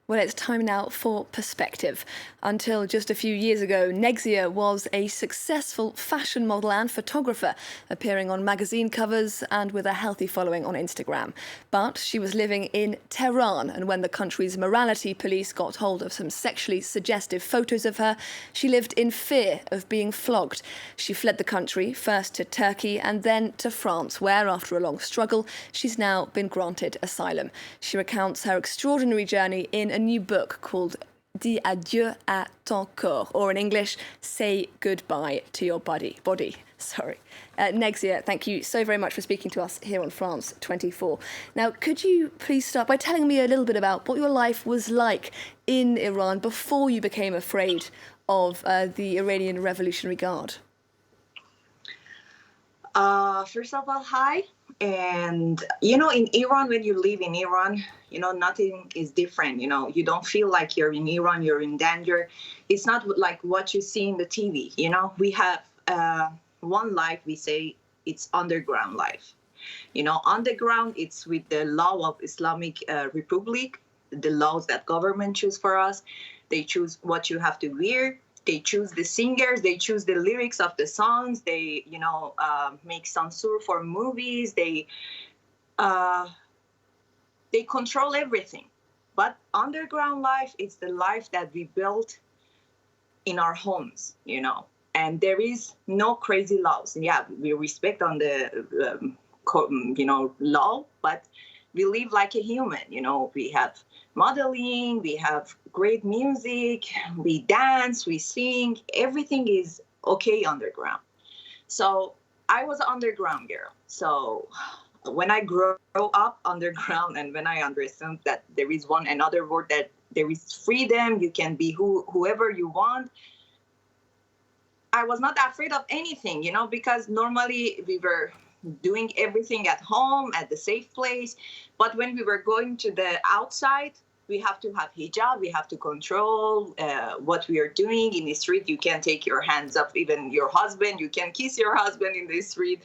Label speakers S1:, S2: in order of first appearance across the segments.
S1: Well, it's time now for perspective. Until just a few years ago, Negzzia was a successful fashion model and photographer, appearing on magazine covers and with a healthy following on Instagram. But she was living in Tehran, and when the country's morality police got hold of some sexually suggestive photos of her, she lived in fear of being flogged. She fled the country, first to Turkey and then to France, where, after a long struggle, she's now been granted asylum. She recounts her extraordinary journey in a new book called Dis adieu à ton corps, or in English, Say Goodbye to Your Body. Negzzia, thank you so very much for speaking to us here on France 24. Now, could you please start by telling me a little bit about what your life was like in Iran before you became afraid of the Iranian Revolutionary Guard?
S2: First of all, hi. And, in Iran, when you live in Iran, nothing is different. You don't feel like you're in Iran, you're in danger. It's not like what you see in the TV. We have one life, we say it's underground life. Underground, it's with the law of Islamic Republic, the laws that government choose for us. They choose what you have to wear. They choose the singers, they choose the lyrics of the songs, they, make censure for movies, they control everything. But underground life is the life that we built in our homes, and there is no crazy laws. Yeah, we respect on the, law, but we live like a human. We have modeling, we have great music, we dance, we sing, everything is okay underground. So I was an underground girl. So when I grew up underground and when I understand that there is another word, that there is freedom, you can be whoever you want, I was not afraid of anything, because normally we were doing everything at home, at the safe place. But when we were going to the outside, we have to have hijab, we have to control what we are doing in the street. You can't take your hands up, even your husband, you can kiss your husband in the street.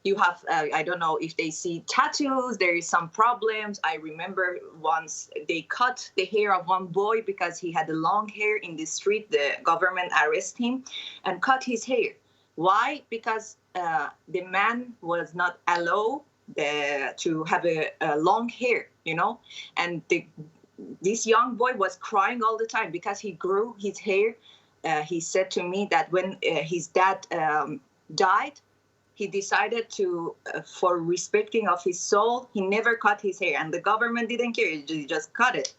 S2: You have, I don't know if they see tattoos, there is some problems. I remember once they cut the hair of one boy because he had a long hair in the street. The government arrested him and cut his hair. Why? Because the man was not allowed to have a long hair, and this young boy was crying all the time because he grew his hair. He said to me that when his dad died, he decided to, for respecting of his soul, he never cut his hair, and the government didn't care. He just cut it.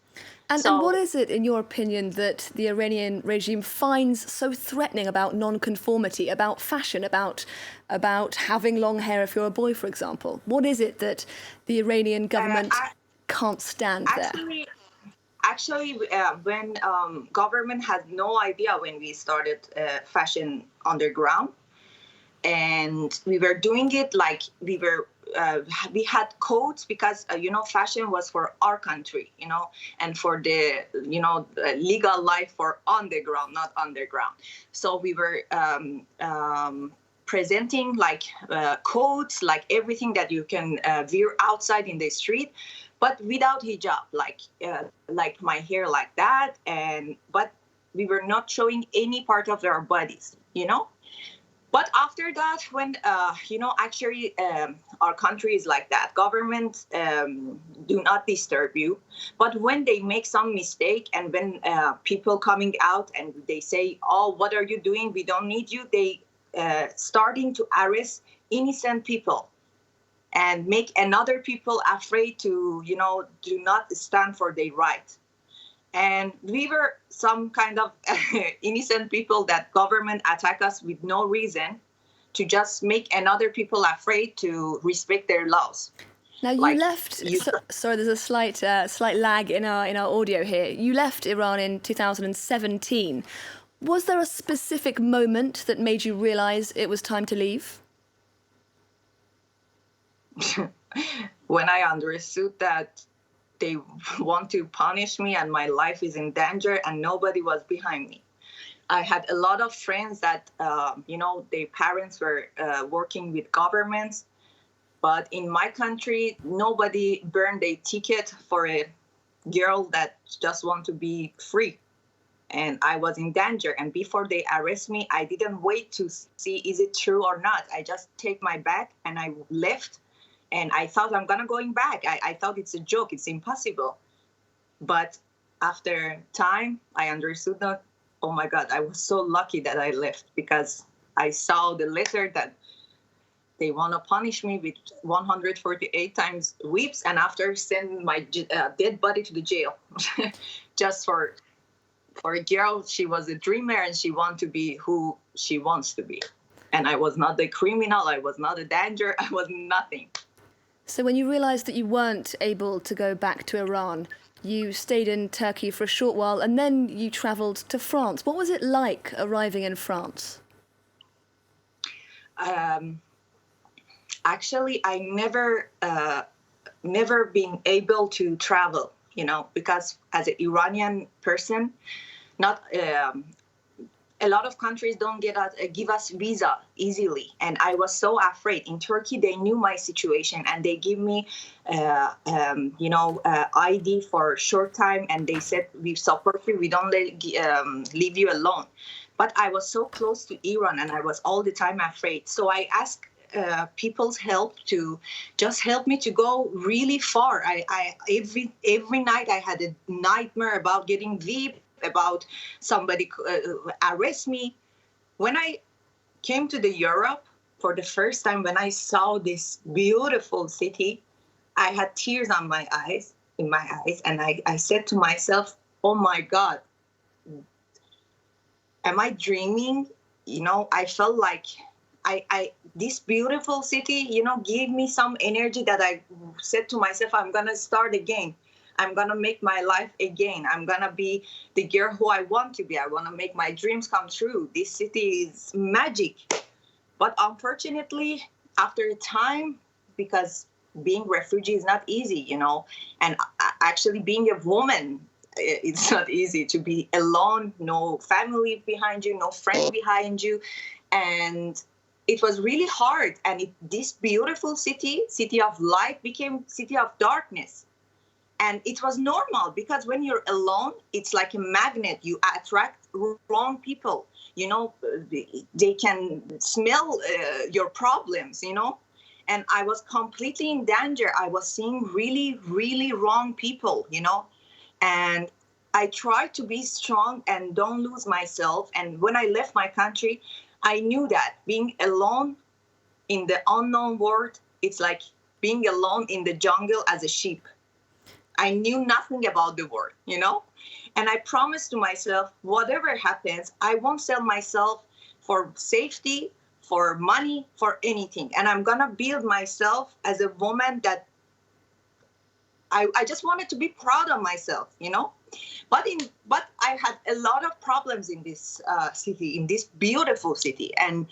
S1: And what is it, in your opinion, that the Iranian regime finds so threatening about non-conformity, about fashion, about having long hair if you're a boy, for example? What is it that the Iranian government can't stand there?
S2: Actually, when government had no idea when we started fashion underground, and we were doing it like we had codes because fashion was for our country, and for the legal life for underground, not underground. So we were presenting like codes, like everything that you can wear outside in the street, but without hijab, like my hair like that, but we were not showing any part of our bodies, But after that, when, actually our country is like that, government do not disturb you. But when they make some mistake and when people coming out and they say, oh, what are you doing? We don't need you. They starting to arrest innocent people and make another people afraid to, do not stand for their right. And we were some kind of innocent people that government attack us with no reason, to just make another people afraid to respect their laws.
S1: Now you left. Sorry, there's a slight lag in our audio here. You left Iran in 2017. Was there a specific moment that made you realise it was time to leave?
S2: When I understood that they want to punish me and my life is in danger and nobody was behind me. I had a lot of friends that, their parents were working with governments, but in my country, nobody burned a ticket for a girl that just want to be free. And I was in danger. And before they arrest me, I didn't wait to see is it true or not. I just take my bag and I left. And I thought I'm gonna going back. I thought it's a joke. It's impossible. But after time, I understood that, oh my God, I was so lucky that I left, because I saw the letter that they want to punish me with 148 times whips, and after send my dead body to the jail. Just for a girl, she was a dreamer and she wanted to be who she wants to be. And I was not a criminal, I was not a danger, I was nothing.
S1: So when you realised that you weren't able to go back to Iran, you stayed in Turkey for a short while and then you travelled to France. What was it like arriving in France?
S2: Actually, I never been able to travel, because as an Iranian person, not a lot of countries don't give us visa easily, and I was so afraid. In Turkey, they knew my situation, and they give me, ID for a short time, and they said we support you, we don't leave you alone. But I was so close to Iran, and I was all the time afraid. So I asked people's help to just help me to go really far. Every night I had a nightmare about getting VIP, about somebody arrest me. When I came to the Europe for the first time, when I saw this beautiful city, I had tears in my eyes, and I said to myself, oh my God, am I dreaming? I felt like this beautiful city, gave me some energy that I said to myself, I'm going to start again. I'm going to make my life again. I'm going to be the girl who I want to be. I want to make my dreams come true. This city is magic. But unfortunately, after a time, because being refugee is not easy, and actually being a woman, it's not easy to be alone, no family behind you, no friend behind you. And it was really hard. And this beautiful city of light, became city of darkness. And it was normal, because when you're alone, it's like a magnet. You attract wrong people. They can smell your problems, And I was completely in danger. I was seeing really, really wrong people, And I tried to be strong and don't lose myself. And when I left my country, I knew that being alone in the unknown world, it's like being alone in the jungle as a sheep. I knew nothing about the world, And I promised to myself, whatever happens, I won't sell myself for safety, for money, for anything. And I'm going to build myself as a woman that I just wanted to be proud of myself, But I had a lot of problems in this city, in this beautiful city. And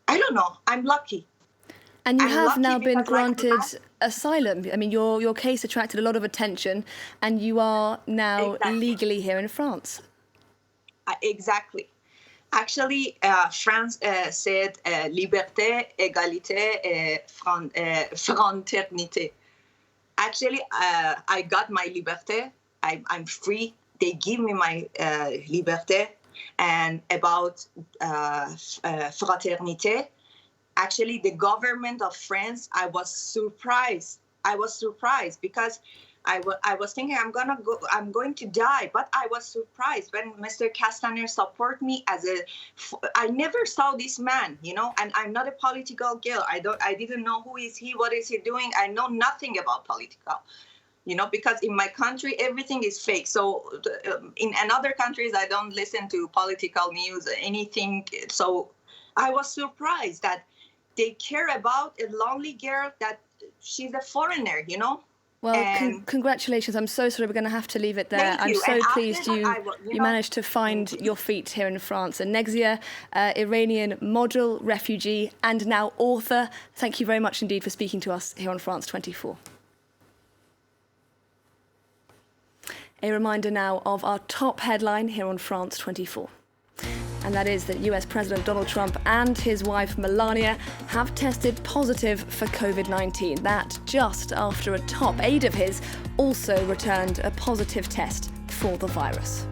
S2: I don't know, I'm lucky.
S1: And you have now been granted asylum. I mean, your case attracted a lot of attention, and you are now legally here in France.
S2: Exactly. Actually, France said liberté, égalité, fraternité. Actually, I got my liberté. I'm free. They give me my liberté. And about fraternité, actually, the government of France, I was surprised. Because I was thinking I'm going to die, but I was surprised when Mr. Castaner support me I never saw this man, and I'm not a political girl. I didn't know who is he, what is he doing. I know nothing about political, because in my country, everything is fake. So in other countries, I don't listen to political news, anything. So I was surprised that they care about a lonely girl, that she's a foreigner,
S1: Well, congratulations. I'm so sorry we're going to have to leave it there. I'm so pleased you managed to find your feet here in France. And Negzzia, Iranian model, refugee, and now author, thank you very much indeed for speaking to us here on France 24. A reminder now of our top headline here on France 24. And that is that US President Donald Trump and his wife Melania have tested positive for COVID-19. That just after a top aide of his also returned a positive test for the virus.